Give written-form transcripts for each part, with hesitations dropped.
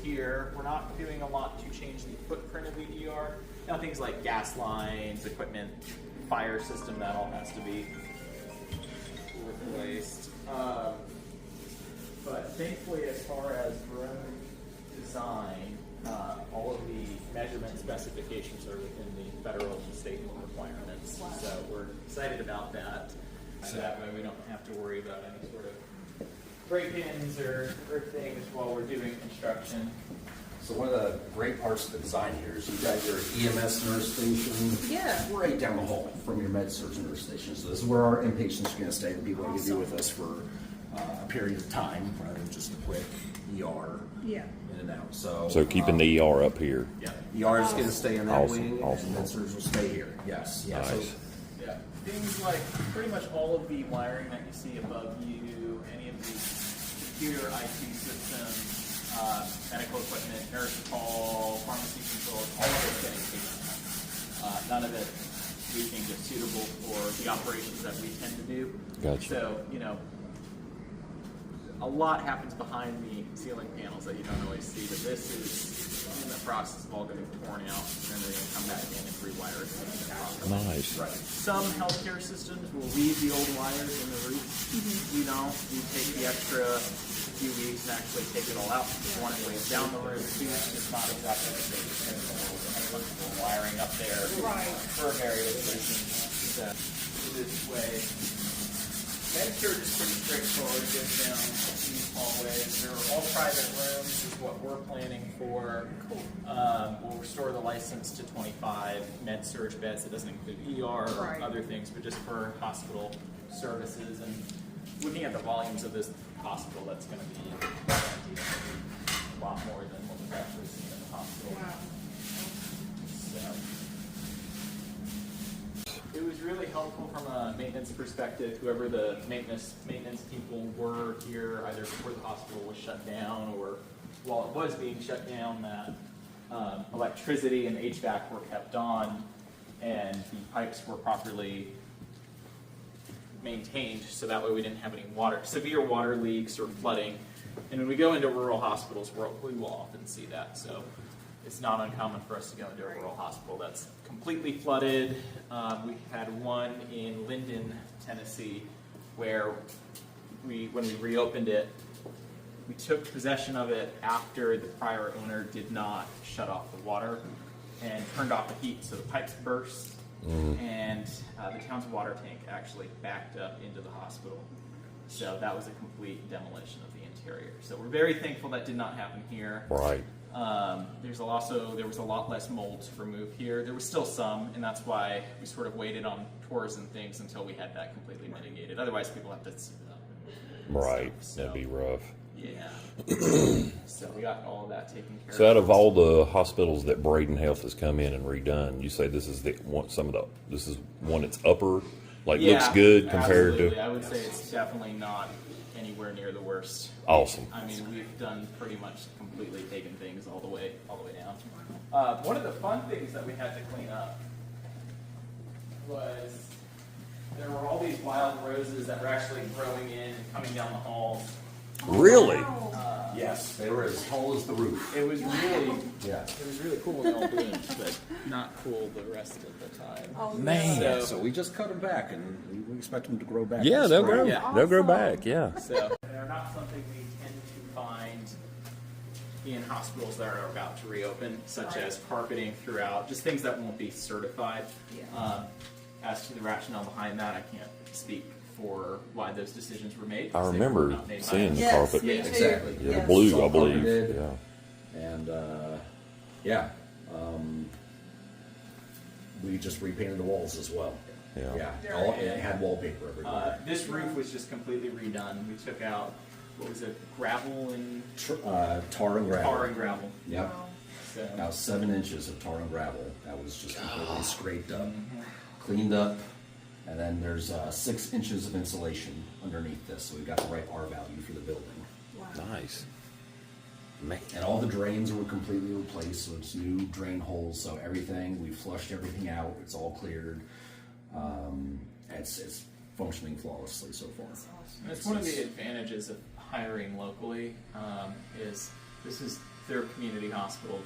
here. We're not doing a lot to change the footprint of the ER. Now things like gas lines, equipment, fire system, that all has to be replaced. But thankfully, as far as room design, all of the measurement specifications are within the federal and state requirements. Wow. So we're excited about that. So that way we don't have to worry about any sort of break-ins or things while we're doing construction. So one of the great parts of the design here is you've got your EMS nurse station right down the hall from your med surg nurse station. So this is where our inpatients are going to stay. They'll be able to be with us for a period of time rather than just a quick ER in and out. So keeping the ER up here. Yeah, ER is going to stay in that wing, and med surg will stay here. Yes. Yeah. Nice. So, things like pretty much all of the wiring that you see above you, any of the computer IT systems, medical equipment, nurse call, pharmacy controls, all of it's getting taken out. None of it we think is suitable for the operations that we tend to do. Gotcha. So, a lot happens behind the ceiling panels that you don't always see, but this is in the process of all getting torn out, and then they're going to come back in and rewire it. Nice. Right. Some healthcare systems will leave the old wires in the roof. We take the extra few weeks and actually take it all out. One it lays down the roof. Two, it's just not exactly the same. Electrical wiring up there for various reasons. So this way. Med-surg is pretty straightforward. It goes down these hallways. They're all private rooms, is what we're planning for. We'll restore the license to 25 med-surg beds. It doesn't include ER or other things, but just for hospital services. And looking at the volumes of this hospital, that's going to be a lot more than what we've actually seen in the hospital. Wow. It was really helpful from a maintenance perspective. Whoever the maintenance people were here, either before the hospital was shut down or while it was being shut down, that electricity and HVAC were kept on and the pipes were properly maintained, so that way we didn't have any severe water leaks or flooding. And when we go into rural hospitals, we will often see that. So it's not uncommon for us to go into a rural hospital that's completely flooded. We had one in Linden, Tennessee, where when we reopened it, we took possession of it after the prior owner did not shut off the water and turned off the heat, so the pipes burst, and the town's water tank actually backed up into the hospital. So that was a complete demolition of the interior. So we're very thankful that did not happen here. Right. There was a lot less mold to remove here. There was still some, and that's why we sort of waited on tours and things until we had that completely mitigated. Otherwise, people have to sit up. Right. So, That'd be rough. Yeah. So we got all of that taken care of. So out of all the hospitals that BradenHealth has come in and redone, you say this is this is one that's upper, looks good compared absolutely. to. I would say it's definitely not anywhere near the worst. Awesome. I mean, we've done pretty much completely taken things all the way down. One of the fun things that we had to clean up was there were all these wild roses that were actually growing in and coming down the halls. Really? yes, they were as tall as the roof. It was really, Yeah. it was really cool when they all bloomed, but not cool the rest of the time. Oh, Man. So we just cut them back, and we expect them to grow back. Yeah, this they'll spring. grow. Yeah. They'll grow back. Yeah. So they're not something we tend to find in hospitals that are about to reopen, such as carpeting throughout, just things that won't be certified. As to the rationale behind that, I can't speak for why those decisions were made. I remember seeing the Yes, carpet. me too. Exactly. Yeah, Yes. blue, It's all I believe. carpeted. Yeah. And we just repainted the walls as well. Yeah. And it had wallpaper everywhere. This roof was just completely redone. We took out, what was it, gravel and Tar and gravel. tar and gravel. Yep. So, About 7 inches of tar and gravel. That was just completely scraped up, cleaned up, and then there's 6 inches of insulation underneath this, so we've got the right R value for the building. Wow. Nice. Man. And all the drains were completely replaced, so it's new drain holes, so we flushed everything out, it's all cleared. It's functioning flawlessly so far. That's one of the advantages of hiring locally. Is this is they're a community hospital,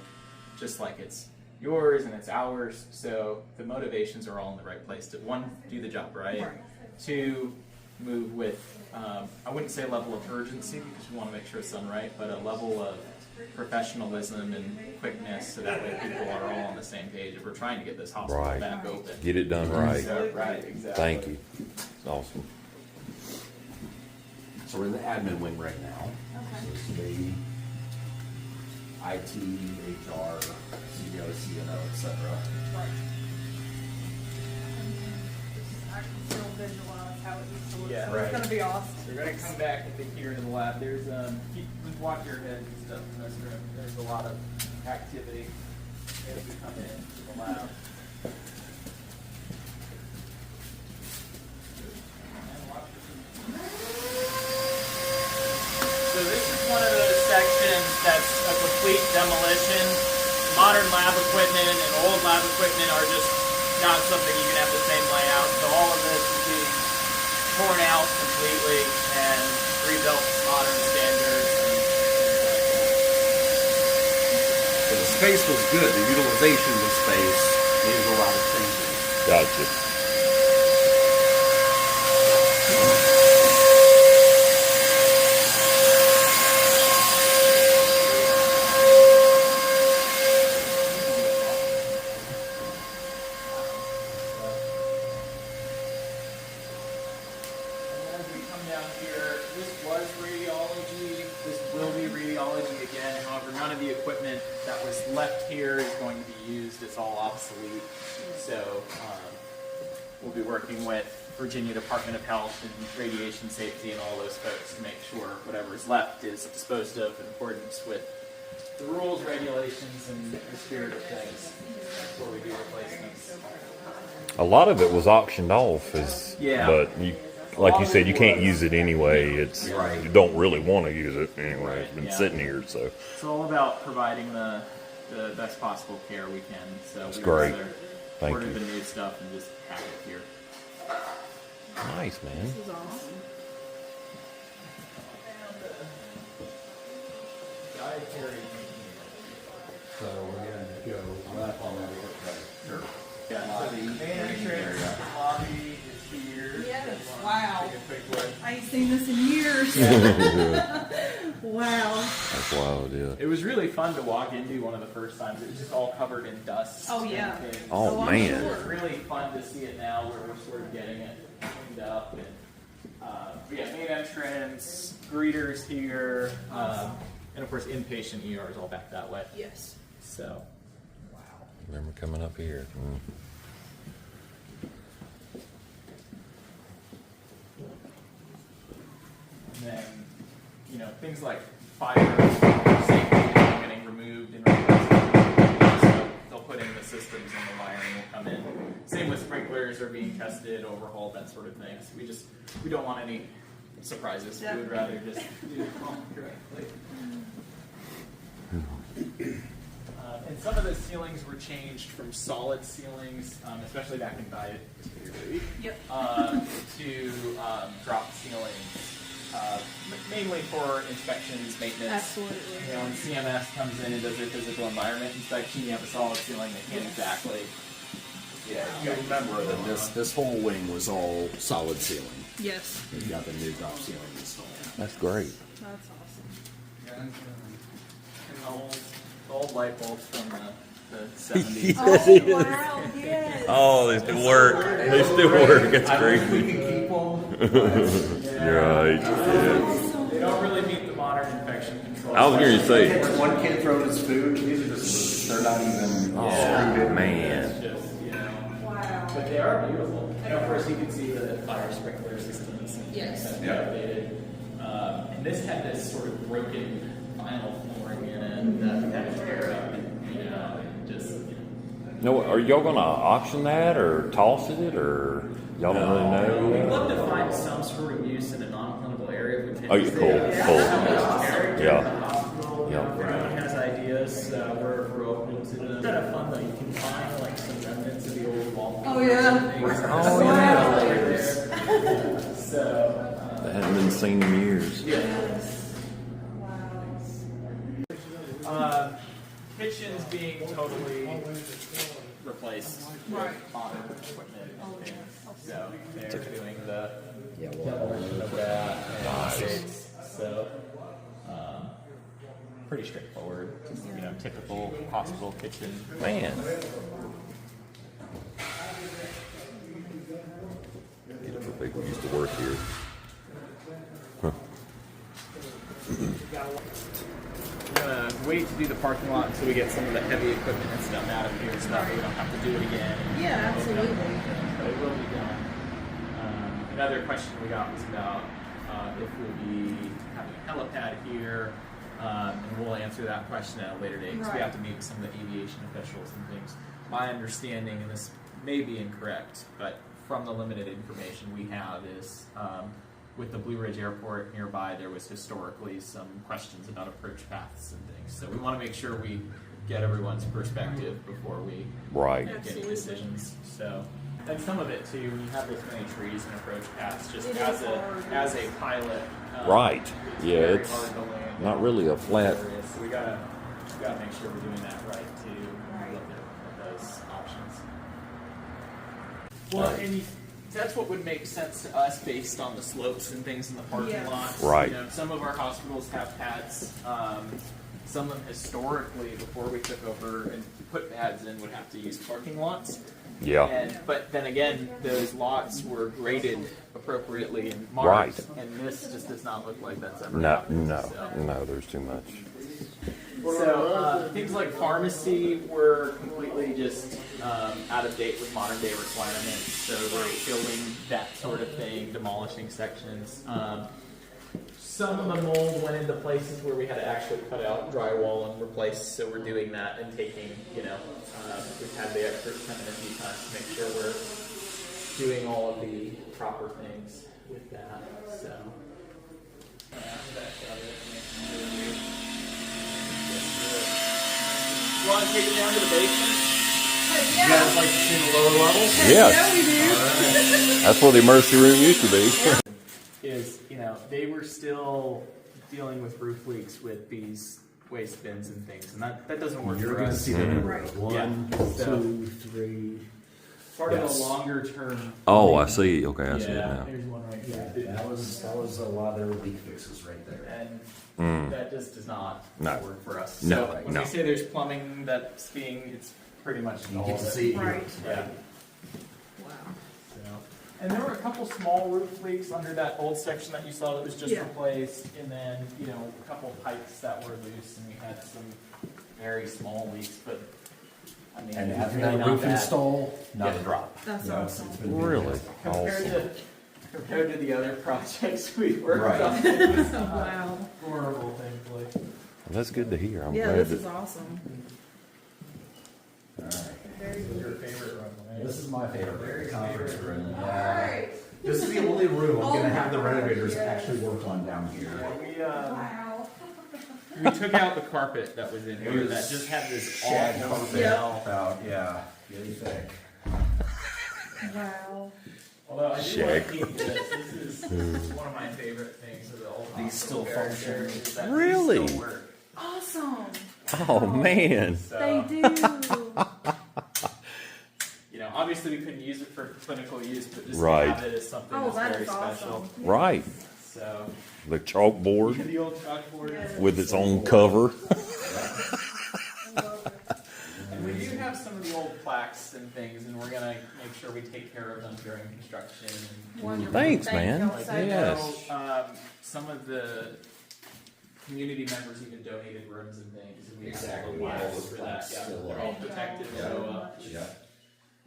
just like it's yours and it's ours. So the motivations are all in the right place to, one, do the job right, two, move with, I wouldn't say a level of urgency because we want to make sure it's done right, but a level of professionalism and quickness, so that way people are all on the same page if we're trying to get this hospital back open. Get it done right. So, right, exactly. Thank you. It's awesome. So we're in the admin wing right now. So this is the IT, HR, CEO, CNO, etc. Right. I can still visualize how it used to look. Yeah, So right. it's gonna be awesome. We're gonna come back into here to the lab. There's just walk your head and stuff in this room. There's a lot of activity as we come in to the lab. So this is one of those sections that's a complete demolition. Modern lab equipment and old lab equipment are just not something you can have the same layout. So all of this is being torn out completely and rebuilt to modern standards. So the space was good. The utilization of the space needs a lot of changing. Gotcha. Left here is going to be used. It's all obsolete. So we'll be working with Virginia Department of Health and Radiation Safety and all those folks to make sure whatever's left is disposed of in accordance with the rules, regulations, and the spirit of things before we do replacements. A lot of it was auctioned off, but you, like you said, you can't use it anyway. It's you don't really want to use it anyway. It's been sitting here, so it's all about providing the best possible care we can. So that's we'd great. rather Thank order you. the new stuff and just have it here. Nice, man. This is awesome. So we're going to go left on that. Sure. Yeah, so the main entrance lobby is here. Yes. Wow. Take a quick look. I ain't seen this in years. Wow. That's wild, yeah. It was really fun to walk into one of the first times. It was just all covered in dust. Oh, yeah. and things. Oh, I'm man. sure. It's really fun to see it now where we're sort of getting it cleaned up. And we have main entrance, greeters here, and of course inpatient ER is all back that way. Yes. So, Remember coming up here. and then, you know, things like fire safety are getting removed and replaced. So they'll put in the systems and the wiring will come in. Same with sprinklers are being tested, overhauled, that sort of thing. So we don't want any surprises. We would rather just do it all correctly. And some of the ceilings were changed from solid ceilings, especially back in diet, to drop ceilings, mainly for inspections, maintenance. Absolutely. You know, when CMS comes in and does their physical environment inspection, you have a solid ceiling, they can't exactly. Yeah, you remember that this whole wing was all solid ceiling. Yes. You got the new drop ceiling installed. That's great. That's awesome. And the old light bulbs from the 70s. Oh, wow. Yes. Oh, they still work. They still work. It's We crazy. can keep them. Right. Yeah. They don't really meet the modern infection control. I was going to say. One kid throwing his food. These are just, they're not even Oh, screwed in. man. It's just, you know. Wow. But they are beautiful. And of course, you can see the fire sprinkler systems and Yes. things that we updated. And this had this sort of broken vinyl flooring in it that we had to tear up and, you know, just, you know. No, are y'all going to auction that or toss it or y'all don't really We'd know? love to find some sort of use in a non-clinical area. If we can. Oh, yeah, cool. Yeah. Yeah. Everyone has ideas. We're open to them. It's kind of fun though. You can find like some remnants of the old wall. Oh, yeah. Oh, yeah. So. That hasn't been seen in years. Yeah. Wow. kitchen's being totally replaced Right. with modern equipment and things. So they're doing the Yeah, demolition of that and sinks. So pretty straightforward. Just, typical hospital kitchen. Man. Beautiful people used to work here. Huh. We're gonna wait to do the parking lot until we get some of the heavy equipment and stuff out of here so that way we don't have to do it again. Yeah, absolutely. But it will be done. Another question we got was about if we'll be having a helipad here, and we'll answer that question at a later date because we have to meet with some of the aviation officials and things. My understanding, and this may be incorrect, but from the limited information we have is with the Blue Ridge Airport nearby, there was historically some questions about approach paths and things. So we want to make sure we get everyone's perspective before we Right. make any decisions. So, and some of it too, when you have this many trees and approach paths, just It as is hard. a pilot, Right. Yeah, very it's hard to land not in really a flat. areas. So we gotta make sure we're doing that right too. Look at those options. Well, and that's what would make sense to us based on the slopes and things in the parking Yes. lots. Right. Some of our hospitals have pads. Some of them historically, before we took over and put pads in, would have to use parking lots. Yeah. But then again, those lots were graded appropriately and marked, Right. and this just does not look like that's ever No, happened. no, So- no. There's too much. So things like pharmacy were completely just out of date with modern day requirements. So we're building that sort of thing, demolishing sections. Some of the mold went into places where we had to actually cut out drywall and replace. So we're doing that and taking, we've had the experts come in a few times to make sure we're doing all of the proper things with that. So. You want to take it down to the basement? Yeah. You guys like to see the lower levels? Yes. Yeah, we do. That's where the emergency room used to be. Is, they were still dealing with roof leaks with these waste bins and things, and that doesn't work You're for going to us. see them. Right. One, Yeah. two, three. Part of Yes. the longer term. Oh, I see. Okay, I see it Yeah, now. there's one right Yeah, here. that was a lot of their leak fixes right there. And that just does not No. work for us. No, So when no. we say there's plumbing that's it's pretty much You all get of to it. see it here. Right. Yeah. Wow. So, and there were a couple small roof leaks under that old section that you saw that was just Yeah. replaced, and then a couple pipes that were loose, and we had some very small leaks, but I mean, And it was after really that not roof bad. install, not Yeah. a drop. That's No, it's awesome. been Really? Compared to the other projects we worked Right. on, it was Wow. horrible, thankfully. That's good to hear. I'm Yeah, glad this that. is awesome. All right. Very Your good. favorite room, right? This is my favorite conference room. Alright. This is the only room I'm Oh gonna my have the gosh, renovators yes. actually work on down here. Wow. We took out the carpet that was in here was that just had this shag awful carpet. smell. About, yeah, really thick. Wow. Although I do Shag. want to keep this. This is one of my favorite things of the old These still hospital function. characters, is that Really? These still work. Awesome. Oh man. So, They do. obviously we couldn't use it for clinical use, but just Right. to have it as something Oh, that's that very is special. awesome. Right. So, The chalkboard the old chalkboard. Yes. with its own cover. I love it. And we do have some of the old plaques and things, and we're gonna make sure we take care of them during construction. Wonderful. Thanks, Thank man. y'all Like, so I Yes. know, some of the community members even donated rooms and things, and we have all the Exactly. files Those for that. plaques Yeah, still they're are. all protected, Yeah. so Yeah.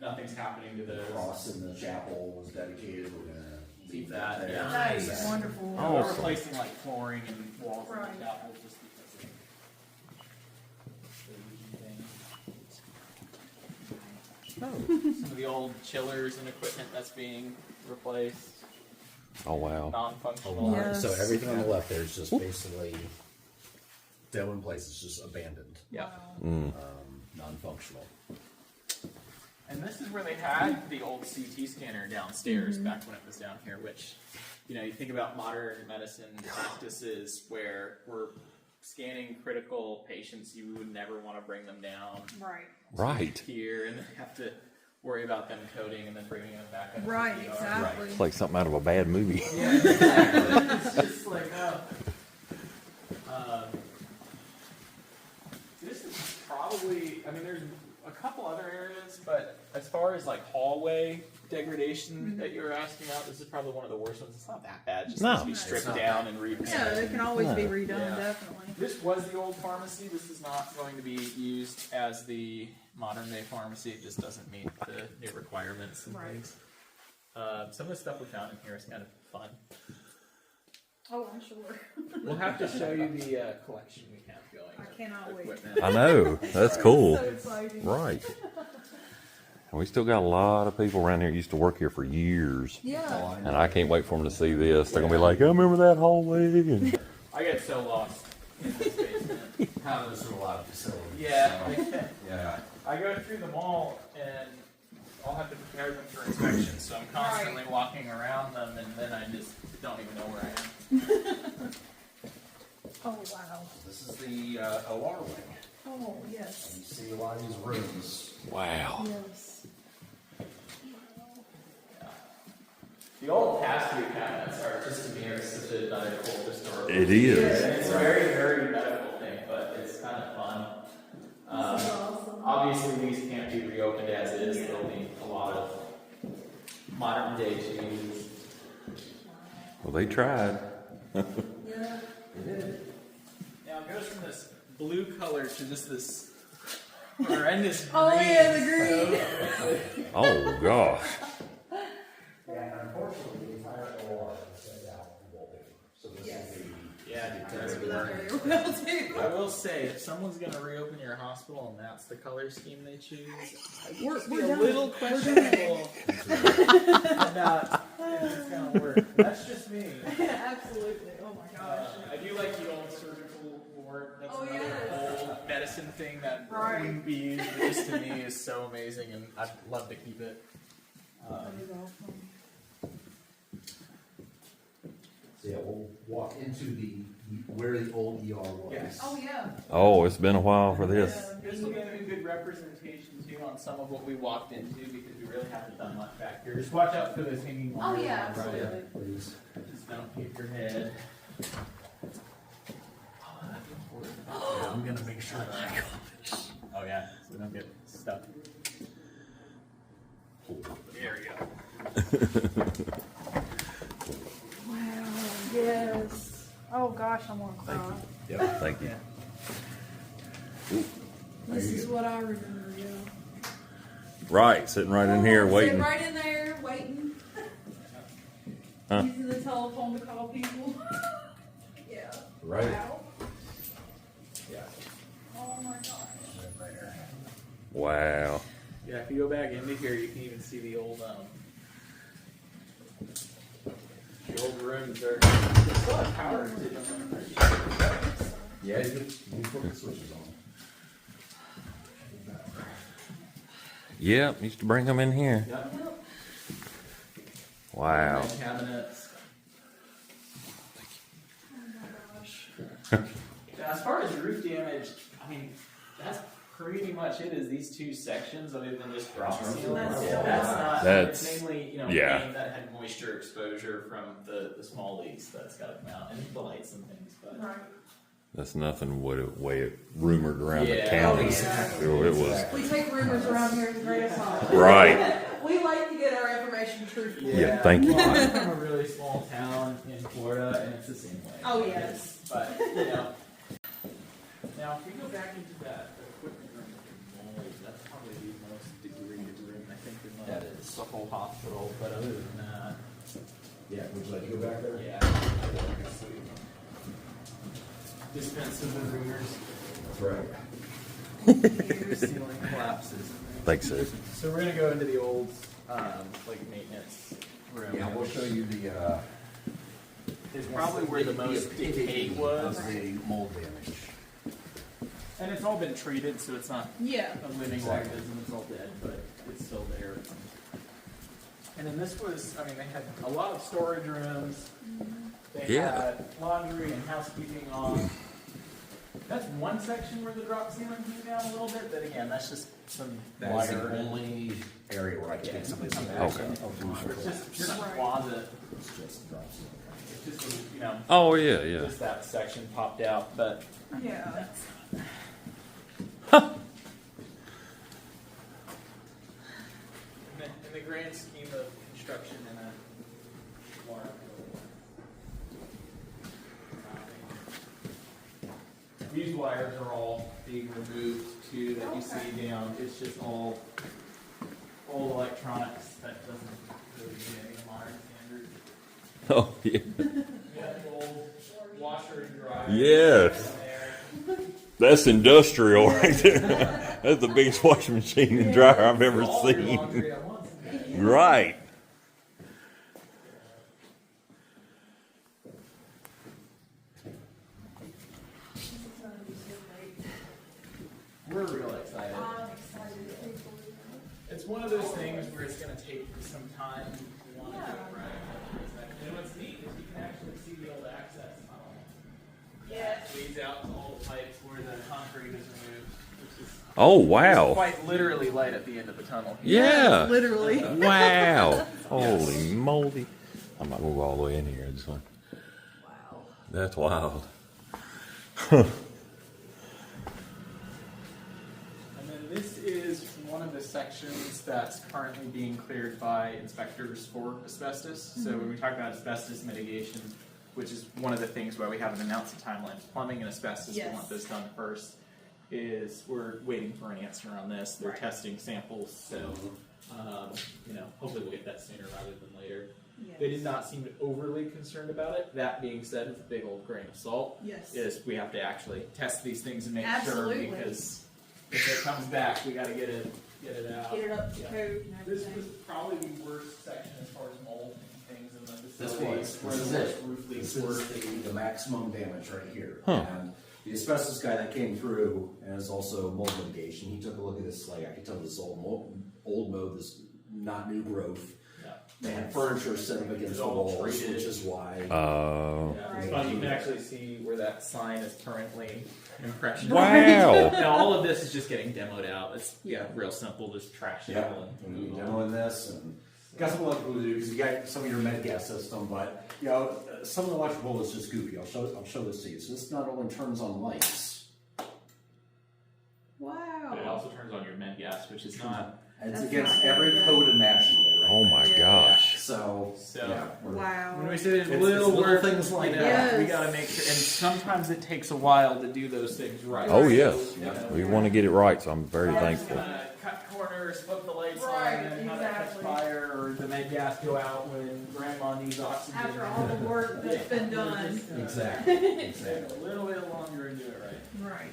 nothing's happening to The those. cross in the chapel was dedicated. We're gonna leave That, that there. yeah. Nice. Wonderful. Yeah, we're replacing like flooring and walls in Right. the chapel just because of the thing. Some of the old chillers and equipment that's being replaced, Oh wow. non-functional. Yes. So everything on the left there is just basically still in place. It's just abandoned, Yeah. non-functional. And this is where they had the old CT scanner downstairs back when it was down here, which, you think about modern medicine practices where we're scanning critical patients, you would never want to bring them down Right. here and then have to worry about them coding and then bringing them back up. Right, to the ER. exactly. It's like something out of a bad movie. Yeah, exactly. It's just like, this is probably, I mean, there's a couple other areas, but as far as like hallway degradation that you were asking about, this is probably one of the worst ones. It's not that bad. It just needs to be stripped down and repainted. Yeah, it can always be redone, Yeah. definitely. This was the old pharmacy. This is not going to be used as the modern day pharmacy. It just doesn't meet the new requirements and things. Some of the stuff we found in here is kind of fun. Oh, I'm sure. We'll have to show you the collection we have going. I cannot wait. Equipment. I know. That's cool. So exciting. Right. And we still got a lot of people around here who used to work here for years. Yeah. And I can't wait for them to see this. They're going to be like, I remember that hallway. And I get so lost in this basement. How there's a lot of facilities. Yeah. So, yeah. I go through them all and I'll have to prepare them for inspection. So I'm constantly walking around them and then I just don't even know where I am. Oh, wow. This is the OR wing. Oh, yes. You see a lot of these rooms. wow. Yes. The old pass-through cabinets are just to me are such a medical historical. It is. And it's a very, very medical thing, but it's kind of fun. Awesome. Obviously, these can't be reopened as is. There'll be a lot of modern day changes. Well, they tried. Yeah. Now it goes from this blue color to just this horrendous green. Oh, yeah, the green. Oh, gosh. Yeah, unfortunately, the entire OR is set out in wallpaper. So this is the I will say, if someone's going to reopen your hospital and that's the color scheme they choose, We're a done. little questionable about if it's going to work. That's just me. Absolutely. Oh, my gosh. I do like the old surgical ward. That's Oh, another yes. old medicine thing that Right. wouldn't be used. But this to me is so amazing, and I'd love to keep it. That is awesome. So yeah, we'll walk into where the old ER was. Yes. Oh, yeah. Oh, it's been a while for this. This will give you a good representation too on some of what we walked into because we really haven't done much back here. Just watch out for those hanging Oh, wires. yeah, on the right. absolutely. Please. Just don't hit your head. Yeah, I'm gonna make sure that. Oh yeah, so we don't get stuck. There we go. Wow. Yes. Oh, gosh, I'm going to cry. Thank you. This is what I remember, yeah. Right, sitting right in here Sit waiting. right in there, waiting. Huh. Using the telephone to call people. Yeah. Right. Wow. Yeah. Oh my gosh. Wow. Yeah, if you go back into here, you can even see the old rooms are. They still have power to them. Yeah, you put the switches on. Yep, used to bring them in here. Yep. Wow. And cabinets. Oh my gosh. As far as roof damage, I mean, that's pretty much it. Is these two sections other than just drop ceiling? That's not. That's- it's mainly yeah. paint that had moisture exposure from the small leaks that's got to come out and the lights and things. But Right. That's nothing what it way it rumored around the Yeah. county. Oh, exactly. It was We take rumors around here as a grain of salt. right. We like to get our information truthfully. Yeah, thank you. Well, I'm from a really small town in Florida, and it's the same way. Oh, yes. But now if we go back into that equipment room with the mold, that's probably the most degraded room I think in That is. the whole hospital. But other than that, Yeah, would you like to go back there? yeah. Dispense of the rumors. That's right. Ceiling collapses. Thanks, sir. So we're gonna go into the old maintenance room. Yeah, we'll show you the. It's probably where the most decay was. Of the mold damage. And it's all been treated, so it's not Yeah. a living organism, it's all dead, but it's still there. And then this was, I mean, they had a lot of storage rooms. They Yeah. had laundry and housekeeping on. That's one section where the drop ceiling came down a little bit, but again, that's just some That is the wire. only area where I can get something like that. Okay. It's just a closet. It's just drop ceiling. It's just, you know, Oh yeah, yeah. just that section popped out, but Yeah. in the grand scheme of construction in a water these wires are all being removed too that you see down. It's just all electronics that doesn't really meet any modern standards. Oh yeah. You have the old washer and dryer. Yes. There. That's industrial right there. That's the biggest washing machine and dryer I've ever All your seen. laundry at once. Right. We're real excited. I'm excited. It's one of those things where it's going to take some time. We want to do it right. And what's neat is you can actually see the old access tunnel. Yes. Leads out to all the pipes where the concrete is removed, which is Oh wow. quite literally light at the end of the tunnel. Yeah. Literally. Wow. Holy moly. I'm not gonna go all the way in here. I just want. Wow. That's wild. And then this is one of the sections that's currently being cleared by inspectors for asbestos. So when we talk about asbestos mitigation, which is one of the things why we haven't announced a timeline, plumbing and asbestos, we Yes. want this done first, is we're waiting for an answer on this. They're Right. testing samples, so hopefully we'll get that sooner rather than later. Yes. They did not seem overly concerned about it. That being said, with a big old grain of salt, Yes. is we have to actually test these things and make Absolutely. sure, because if it comes back, we got to get it out. Get it up to Yeah. code and This everything. was probably the worst section as far as mold and things in the This facility. was. Where This is the it. roof leaks This were. is the maximum damage right here. Huh. And the asbestos guy that came through, and is also mold mitigation, he took a look at this, like, I could tell this is old mold, this not new growth. Yeah. They had furniture set up against the all walls, treated. which is why. Yeah, it's Right. fun. You can actually see where that sign is currently impressioned. Wow. Now all of this is just getting demoed out. It's real simple, just trash it Yeah, all and and you demoing this, and got some electrical to do because you got some of your med gas system, but some of the electrical is just goofy. I'll show this to you. So this not only turns on lights, Wow. But it also turns on your med gas, which is not. and it's That's against not every good. code imaginable. Right? Oh my gosh. So yeah, we're- Wow. When we say there's It's little little work, things like that. we Yes. got to make sure. And sometimes it takes a while to do those things right. Oh So, yes. you know, We want to get it right, so I'm very we're thankful. gonna cut corners, flip the lights Right, on, and have that catch exactly. fire, or the med gas go out when grandma needs oxygen. After all the work that's been done. exactly. Take a little bit longer and do it right. Right.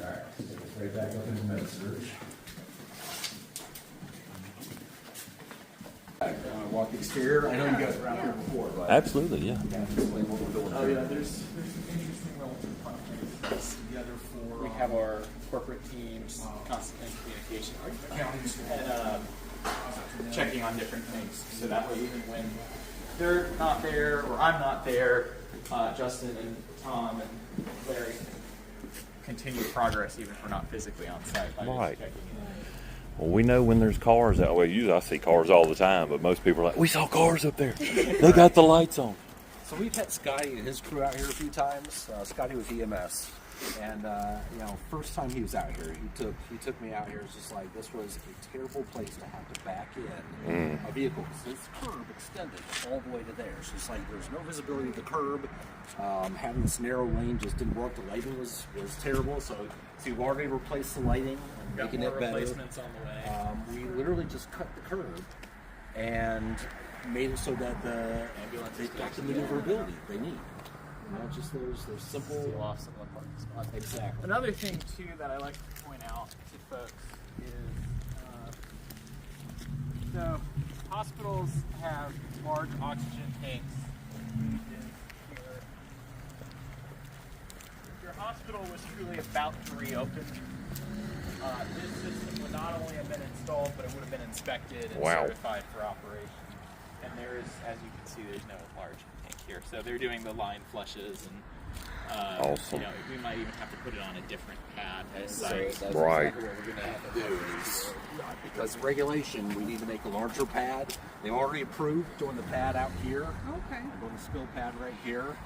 All right, so take us right back up into med surge. I want to walk the exterior. I know you guys were out here before, but Absolutely, yeah. kind of explain what we're doing. Oh yeah, there's some interesting little fun things together for. We have our corporate teams constantly in communication and checking on different things. So that way, even when they're not there or I'm not there, Justin and Tom and Larry can continue progress even if we're not physically on site by just Right. checking in. Well, we know when there's cars that way. Usually I see cars all the time, but most people are like, we saw cars up there. They got the lights on. So we've had Scotty and his crew out here a few times. Scotty with EMS, and first time he was out here, he took me out here. It's just like this was a terrible place to have to back in a vehicle. So this curb extended all the way to there. So it's like there's no visibility of the curb. Having this narrow lane just didn't work. The lighting was terrible. So we've already replaced the lighting and Got making more it better. replacements on the way. We literally just cut the curb and made it so that they've got the maneuverability they need. Just those simple. Seal off some of the parking spots. Exactly. Another thing too that I like to point out to folks is so hospitals have large oxygen tanks. Here. If your hospital was truly about to reopen, this system would not not only have been installed, but it would have been inspected and Wow. certified for operation. And there is, as you can see, there's no large tank here. So they're doing the line flushes, and Awesome. you know, we might even have to put it on a different pad at So site. that's Right. exactly what we're going to have to do is, because of regulation, we need to make a larger pad. They already approved doing the pad out here. Okay. I'm doing the spill pad right here.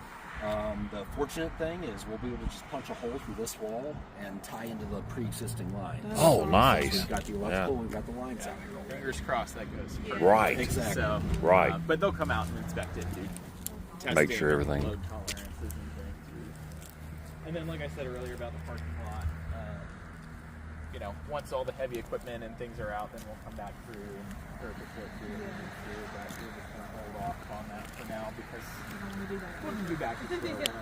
The fortunate thing is we'll be able to just punch a hole through this wall and tie into the pre-existing line. Oh, nice. We've got the electrical, we've got the lines out here. Fingers crossed that goes perfect. Right. Exactly. So, Right. but they'll come out and inspect it, do testing, Make sure everything- load tolerances and things. And then, like I said earlier about the parking lot, you know, once all the heavy equipment and things are out, then we'll come back through and curb the foot through and through. But we're just gonna hold off on that for now because I'm gonna do that. we'll be back in store.